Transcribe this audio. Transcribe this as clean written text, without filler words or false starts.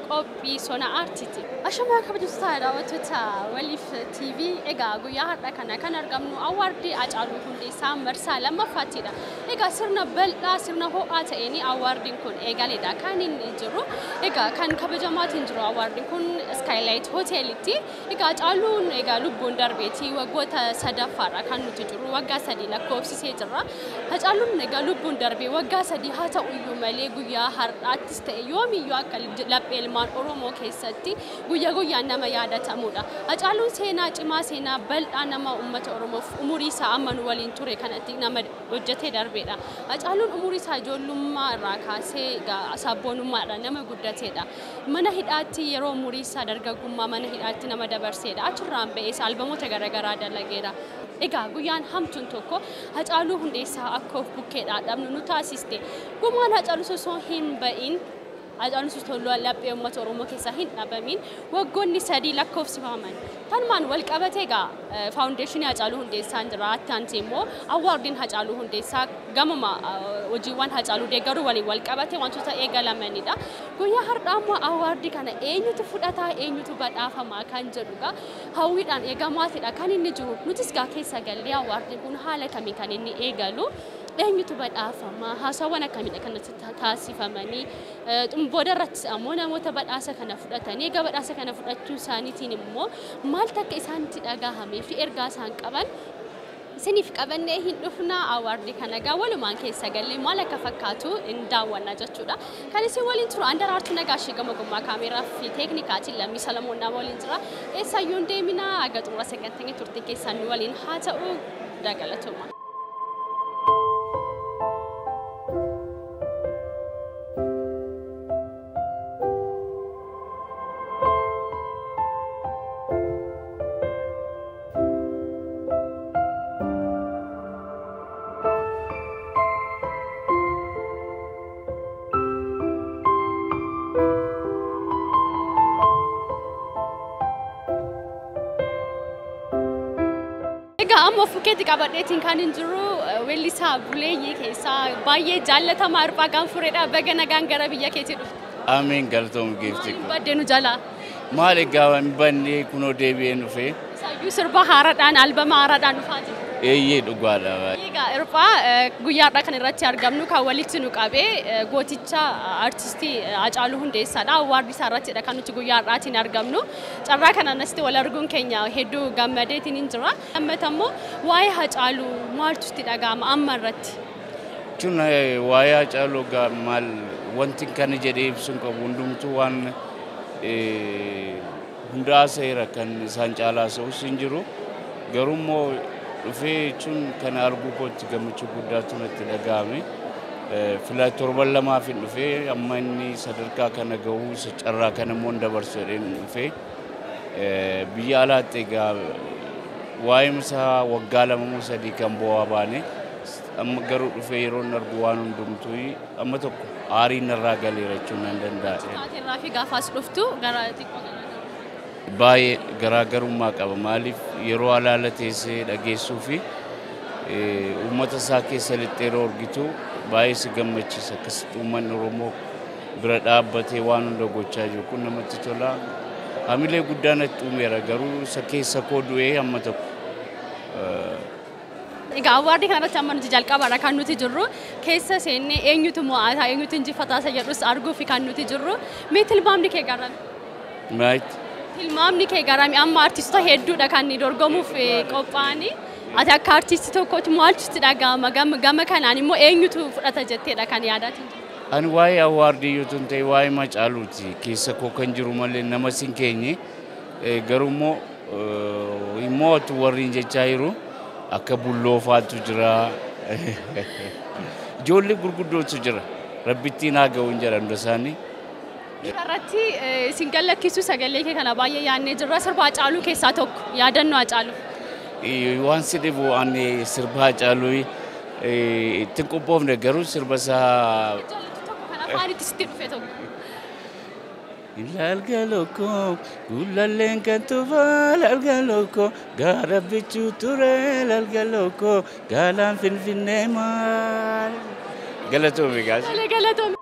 qophii sona artiti. Ashama kabajista daawwattoota Waliif TV egaa guyyaa har'a kana kan argamnu Awaardii Haacaaluu Hundeessaa Marsaa 2ffaatidha. Egaa sirna bal'aa sirna ho'aa ta'een awaardiin kun eegaleedha kan inni jiru. Egaa kan kabajamaatiin jiru awaardiin kun Skylight Hotelitti. Egaa Haacaaluun egaa lubbuun darbeetii waggoota 3ffaadha kan nuti jiru waggaa 3 lakkoofsisee jira. Haacaaluun egaa lubbuun darbee waggaa 3 haa ta'u iyyuu malee guyyaa har'aattis ta'e yoomiyyuu akka laphee ilmaan Oromoo keessatti guyyaa guyyaan nama yaadatamudha. Haacaaluun seenaa cimaa seenaa bal'aa nama uummata Oromoof umurii isaa amanu waliin ture kanatti nama hojjetee darbeedha. Haacaaluun umurii isaa ijoollummaa irraa kaasee sabboonummaadhaan nama guddateedha. Mana hidhaatti yeroo umurii isaa dargaggummaa mana hidhaatti nama dabarseedha. Achirraan ba'ees albamoota garaagaraa dalageera. Egaa guyyaan hamtuun tokko Haacaaluu Hundeessaa akka of bukkeedhaa dhabnu nu taasiste. Gumaan Haacaaluu osoo hin ba'in Haacaaluun toluu laphee uummata Oromoo keessaa hin dhabamin waggoonni 3 lakkoofsifaman. Tanumaan wal qabatee egaa faawundeeshinii Haacaaluu Hundeessaa jira. Attaanti immoo Awaardiin Haacaaluu Hundeessaa gamuma hojiiwwan Haacaaluu deeggaruu waliin wal qabatee wantoota eegalamanidha. Guyyaa har'aa immoo awaardii kana eenyutu fudhataa eenyutu badhaafamaa kan jedhuga hawwiidhaan eegamaatidha kan inni jiru. Nutis gaa keessa gallee awaardiin kun haala kamiin kan inni eegalu eenyutu badhaafamaa haasawwan akkamiidha kanatti taasifamanii booda irratti ammoo namoota badhaasa kana fudhatanii egaa badhaasa kana fudhachuu isaaniitiin immoo maal takka isaanitti dhagahamee fi ergaa isaan qaban isiniif qabannee hin dhufna awaardii kana gaa walumaan keessa gallee maal akka fakkaatu hin daawwanna jechuudha. Kan isin waliin turu Andaraartuu Nagaashee gama kaameeraa fi teeknikaatiin Lammii Salamoon nama waliin jira. Eessayyuu hin deemina aga xumura sagantaa turtii keessan waliin haa ta'u dagalatooma. Amma fukeeti qabadheetiin kan hin jiru weellisaa buleeyyii keessaa baay'ee jaallatamaa hirphaa gaanfureedha. Baga nagaan gara biyya keetii dhufte. Amiin galatoom geefti. Baddeenu jala. Maal egaa banne kunoo deebi'een dhufe. Sayyuu sirba haaraadhaan albama haaraadhaan dhufaa jira. Eeyyee dhugaadha. Egaa hirphaa guyyaadhaa kan irratti argamnu kan walitti nu qabee gooticha artistii Haacaaluu Hundeessaadha. Awaardii isaa irrattidha kan nuti guyyaadhaatiin argamnu. Carraa kanaan asitti wal arguun keenya hedduu gammadeetiin hin jira. Lammata immoo waa'ee Haacaaluu maaltu itti dhaga'ama amma irratti? Jechuun waa'ee Haacaaluu maal wanti kana jedhee ibsuun qabu hundumtuu waan hundaa seera kan isaan caalaa sa'us hin jiru. Garuu immoo dhufee jechuun kana arguu kootti gammachuu guddaatu natti dhaga'ame. Filaa torban lamaaf hin dhufee amma inni sadarkaa kana gahuu isa carraa kana immoo dabarsu jedheen dhufee biyya alaatti egaa waa'ee isaa waggaa 2-3 kan bu'aa baane amma garuu dhufee yeroo argu waan hundumtuu amma tokko aariin irraa galeera jechuun nan danda'a. Irraa fi gaafaas dhuftu gara xiqqoo baay'ee garaagarummaa qaba. Maaliif yeroo alaala teessee dhageessuu fi uummata isaa keessa lixxeeroo argitu baay'ee si gammachiisa. Akkasitti uummanni Oromoo bira dhaabbatee waan hunda gochaa jiru kun namatti tola. Hamilee guddaa natti uumeera garuu isa keessa koo du'ee amma tokko. Egaa awaardii kanarratti amma nuti jalqabaadha kan nuti jirru keessa seennee eenyutu mo'ataa eenyutu injifataa isa jedhus arguuf kan nuti jirru. Mee tilmaamni kee garami? Maayit. Tilmaamni kee garami amma artistoota hedduudha kan dorgomuuf qophaa'anii ati akka artistii tokkotti maaltu itti dhaga'ama gama kanaan immoo eenyutu fudhata jetteedha kan yaadatiin jiru? Ani waa'ee awaardii yoo ta'e waa'ee Haacaaluuti keessa koo kan jiru malee nama sin keenye garuu immoo warri jechaa jiru. Akka bulloofaatu jira. Ijoollee gurguddootu jira. Rabbittiin haa ga'uun jedha hunda isaanii. Irratti isin gallakkisuu sagalee kee kana baay'ee yaadnee jirra. Sirba Haacaaluu keessaa tokko yaadannoo Haacaaluu. Waan si dhibu ani sirba Haacaaluu itti qophoofne garuu sirba isaa. Kan afaanitti sitti dhufe tokko. Lalgaloko, gulalleen kan tufa lalgaloko, gara bichuu ture lalgaloko, galaan finfinnee maal. Galatoomi gaas. Galatoomi.